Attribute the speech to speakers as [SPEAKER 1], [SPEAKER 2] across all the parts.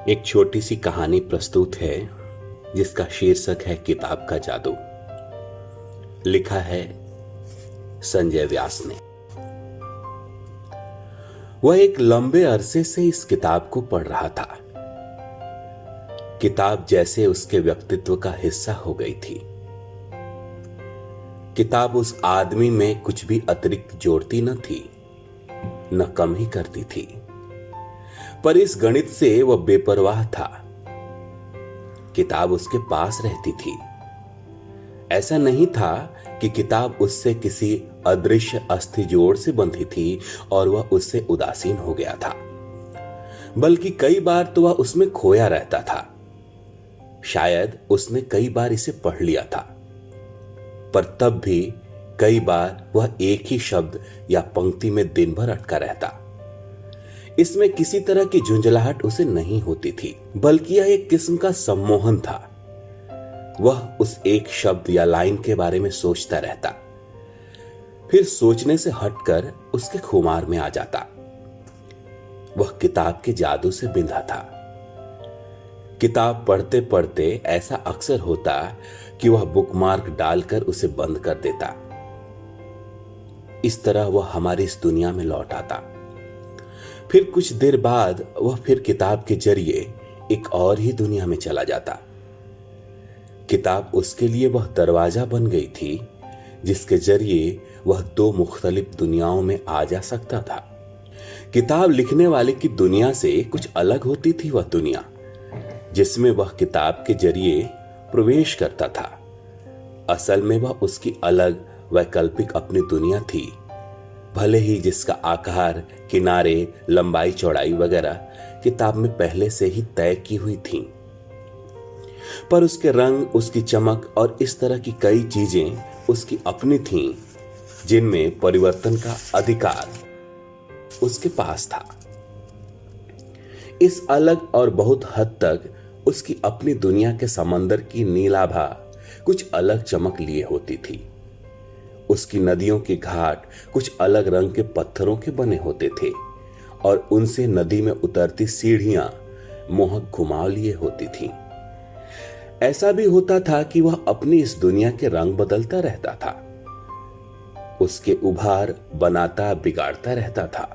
[SPEAKER 1] एक छोटी सी कहानी प्रस्तुत है जिसका शीर्षक है किताब का जादू। लिखा है संजय व्यास ने। वह एक लंबे अरसे से इस किताब को पढ़ रहा था। किताब जैसे उसके व्यक्तित्व का हिस्सा हो गई थी। किताब उस आदमी में कुछ भी अतिरिक्त जोड़ती न थी, न कम ही करती थी, पर इस गणित से वह बेपरवाह था। किताब उसके पास रहती थी। ऐसा नहीं था कि किताब उससे किसी अदृश्य अस्थि जोड़ से बंधी थी और वह उससे उदासीन हो गया था, बल्कि कई बार तो वह उसमें खोया रहता था। शायद उसने कई बार इसे पढ़ लिया था, पर तब भी कई बार वह एक ही शब्द या पंक्ति में दिन भर अटका रहता। इसमें किसी तरह की झुंझलाहट उसे नहीं होती थी, बल्कि यह एक किस्म का सम्मोहन था। वह उस एक शब्द या लाइन के बारे में सोचता रहता, फिर सोचने से हटकर उसके खुमार में आ जाता। वह किताब के जादू से बिंधा था। किताब पढ़ते पढ़ते ऐसा अक्सर होता कि वह बुकमार्क डालकर उसे बंद कर देता। इस तरह वह हमारी इस दुनिया में लौट आता। फिर कुछ देर बाद वह फिर किताब के जरिए एक और ही दुनिया में चला जाता। किताब उसके लिए वह दरवाजा बन गई थी जिसके जरिए वह दो मुख्तलिफ दुनियाओं में आ जा सकता था। किताब लिखने वाले की दुनिया से कुछ अलग होती थी वह दुनिया जिसमें वह किताब के जरिए प्रवेश करता था। असल में वह उसकी अलग वैकल्पिक अपनी दुनिया थी, भले ही जिसका आकार, किनारे, लंबाई, चौड़ाई वगैरह किताब में पहले से ही तय की हुई थी, पर उसके रंग, उसकी चमक और इस तरह की कई चीजें उसकी अपनी थीं जिनमें परिवर्तन का अधिकार उसके पास था। इस अलग और बहुत हद तक उसकी अपनी दुनिया के समंदर की नीलाभा कुछ अलग चमक लिए होती थी। उसकी नदियों के घाट कुछ अलग रंग के पत्थरों के बने होते थे और उनसे नदी में उतरती सीढ़ियां मोहक घुमाव लिए होती थीं। ऐसा भी होता था कि वह अपनी इस दुनिया के रंग बदलता रहता था, उसके उभार बनाता बिगाड़ता रहता था,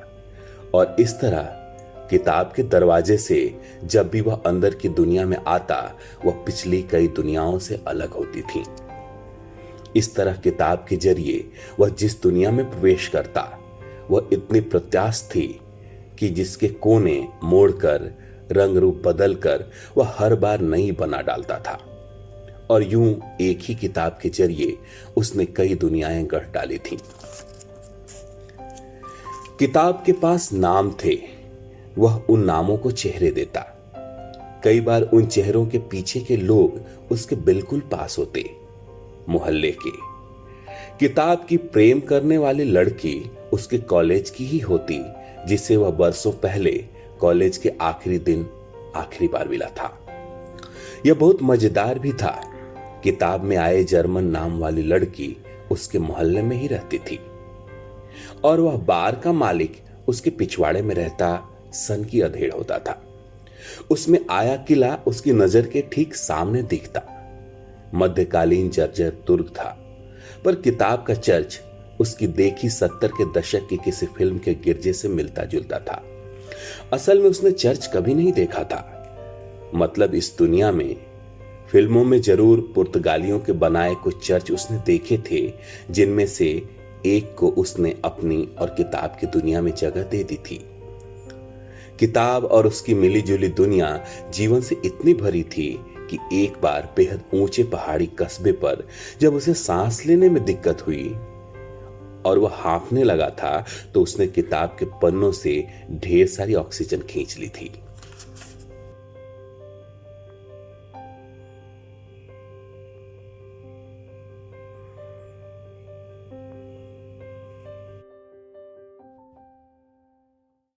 [SPEAKER 1] और इस तरह किताब के दरवाजे से जब भी वह अंदर की दुनिया में आता, वह पिछली कई दुनियाओं से अलग होती थी। इस तरह किताब के जरिए वह जिस दुनिया में प्रवेश करता, वह इतनी प्रत्यास्थ थी कि जिसके कोने मोड़कर, रंग रूप बदलकर वह हर बार नई बना डालता था। और यूं एक ही किताब के जरिए उसने कई दुनियाएं गढ़ डाली थीं। किताब के पास नाम थे, वह उन नामों को चेहरे देता। कई बार उन चेहरों के पीछे के लोग उसके बिल्कुल पास होते, मोहल्ले के। किताब की प्रेम करने वाली लड़की उसके कॉलेज की ही होती जिसे वह बरसों पहले कॉलेज के आखिरी दिन आखिरी बार मिला था। यह बहुत मजेदार भी था। किताब में आए जर्मन नाम वाली लड़की उसके मोहल्ले में ही रहती थी और वह बार का मालिक उसके पिछवाड़े में रहता सन की अधेड़ होता था। उसमें आया किला उसकी नजर के ठीक सामने दिखता। मध्यकालीन जर्जर दुर्ग था, पर किताब का चर्च उसकी देखी 70 के दशक की किसी फिल्म के गिरजे से मिलता जुलता था। असल में उसने चर्च कभी नहीं देखा था। मतलब इस दुनिया में फिल्मों में जरूर पुर्तगालियों के बनाए कुछ चर्च उसने देखे थे, जिनमें से एक को उसने अपनी और किताब की दुनिया में जगह दे दी थी। किताब और उसकी मिलीजुली दुनिया जीवन से इतनी भरी थी कि एक बार बेहद ऊंचे पहाड़ी कस्बे पर जब उसे सांस लेने में दिक्कत हुई और वह हाँफने लगा था, तो उसने किताब के पन्नों से ढेर सारी ऑक्सीजन खींच ली थी।